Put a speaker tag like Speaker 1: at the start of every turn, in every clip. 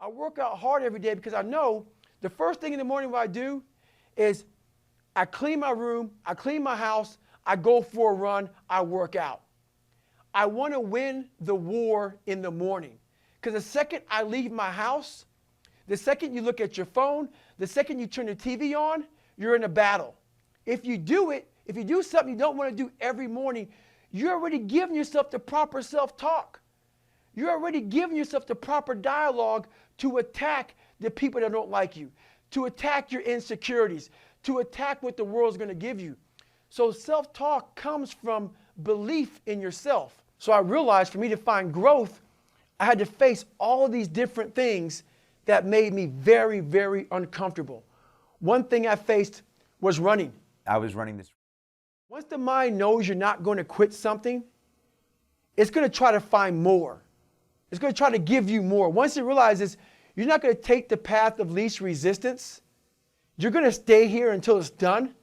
Speaker 1: I work out hard every day because I know the first thing in the morning what I do is I clean my room, I clean my house, I go for a run, I work out. I want to win the war in the morning because the second I leave my house, the second you look at your phone, the second you turn the TV on, you're in a battle. If you do it, if you do something you don't want to do every morning, you're already giving yourself the proper self-talk. You're already giving yourself the proper dialogue to attack the people that don't like you, to attack your insecurities, to attack what the world's going to give you. So self-talk comes from belief in yourself. So I realized for me to find growth, I had to face all of these different things that made me very, very uncomfortable. One thing I faced was running.
Speaker 2: I was running this.
Speaker 1: Once the mind knows you're not going to quit something, it's going to try to find more. It's going to try to give you more. Once it realizes you're not going to take the path of least resistance, you're going to stay here until it's done.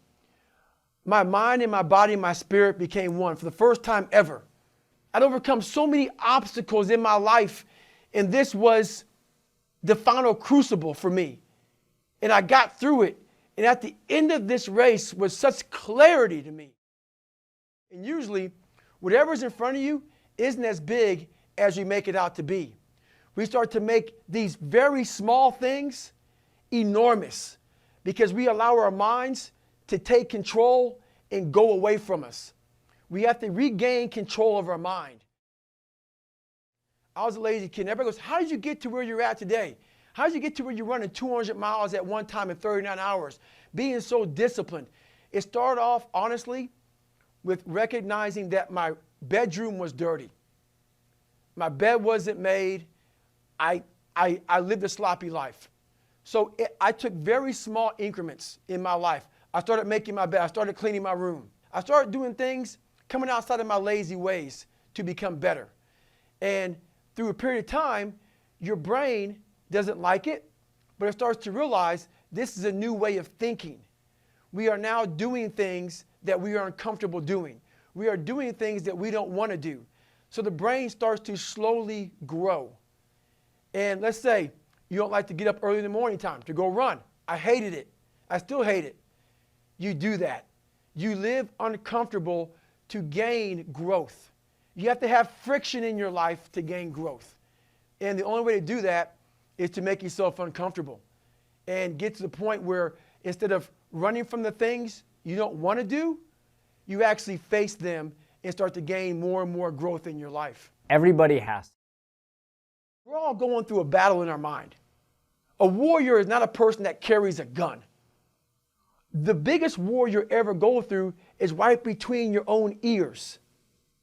Speaker 1: My mind and my body and my spirit became one for the first time ever. I'd overcome so many obstacles in my life, and this was the final crucible for me. And I got through it. And at the end of this race was such clarity to me. And usually, whatever's in front of you isn't as big as you make it out to be. We start to make these very small things enormous because we allow our minds to take control and go away from us. We have to regain control of our mind. I was a lazy kid. And everybody goes, how did you get to where you're at today? How did you get to where you're running 200 miles at one time in 39 hours, being so disciplined? It started off, honestly, with recognizing that my bedroom was dirty. My bed wasn't made. I lived a sloppy life. So I took very small increments in my life. I started making my bed. I started cleaning my room. I started doing things, coming outside of my lazy ways to become better. And through a period of time, your brain doesn't like it, but it starts to realize this is a new way of thinking. We are now doing things that we are uncomfortable doing. We are doing things that we don't want to do. So the brain starts to slowly grow. And let's say you don't like to get up early in the morning time to go run. I hated it. I still hate it. You do that. You live uncomfortable to gain growth. You have to have friction in your life to gain growth. And the only way to do that is to make yourself uncomfortable and get to the point where instead of running from the things you don't want to do, you actually face them and start to gain more and more growth in your life.
Speaker 3: Everybody has.
Speaker 1: We're all going through a battle in our mind. A warrior is not a person that carries a gun. The biggest war you ever go through is right between your own ears.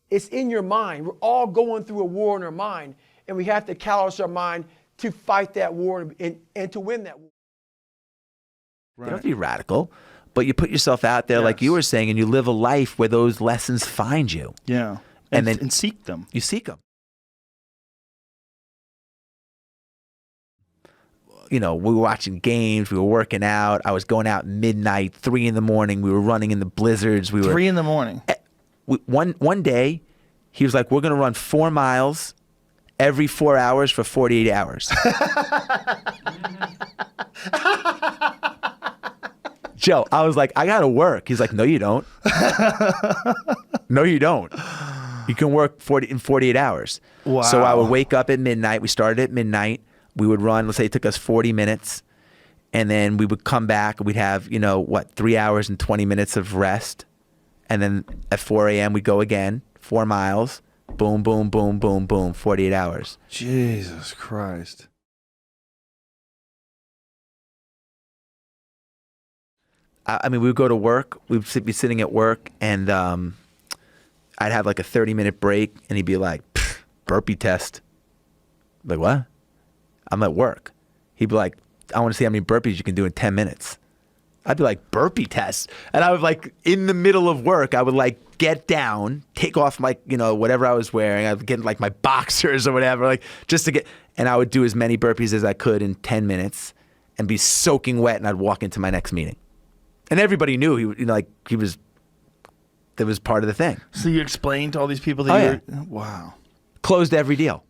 Speaker 1: It's in your mind. We're all going through a war in our mind, and we have to callous our mind to fight that war and to win that war.
Speaker 2: Right. You don't have to be radical, but you put yourself out there, like you were saying, and you live a life where those lessons find you.
Speaker 4: Yeah. And seek them.
Speaker 2: You seek them. You know, we were watching games, we were working out. I was going out midnight, 3 in the morning. We were running in the blizzards.
Speaker 4: 3 in the morning.
Speaker 2: One day, he was like, we're going to run 4 miles every 4 hours for 48 hours. Joe, I was like, I got to work. He's like, no, you don't. No, you don't. You can work in 48 hours.
Speaker 4: Wow.
Speaker 2: So I would wake up at midnight. We started at midnight. We would run, let's say it took us 40 minutes. And then we would come back. We'd have, 3 hours and 20 minutes of rest. And then at 4 a.m. we'd go again, 4 miles. Boom, boom, boom, boom, boom, 48 hours.
Speaker 4: Jesus Christ.
Speaker 2: I mean, we would go to work. We'd be sitting at work, and I'd have like a 30-minute break, and he'd be like, burpee test. I'm like, what? I'm at work. He'd be like, I want to see how many burpees you can do in 10 minutes. I'd be like, burpee test. And I would like, in the middle of work, I would like get down, take off my, whatever I was wearing. I'd get like my boxers or whatever, like just to get, and I would do as many burpees as I could in 10 minutes and be soaking wet, and I'd walk into my next meeting. And everybody knew that was part of the thing.
Speaker 4: So you explained to all these people that
Speaker 2: yeah.
Speaker 4: Wow.
Speaker 2: Closed every deal.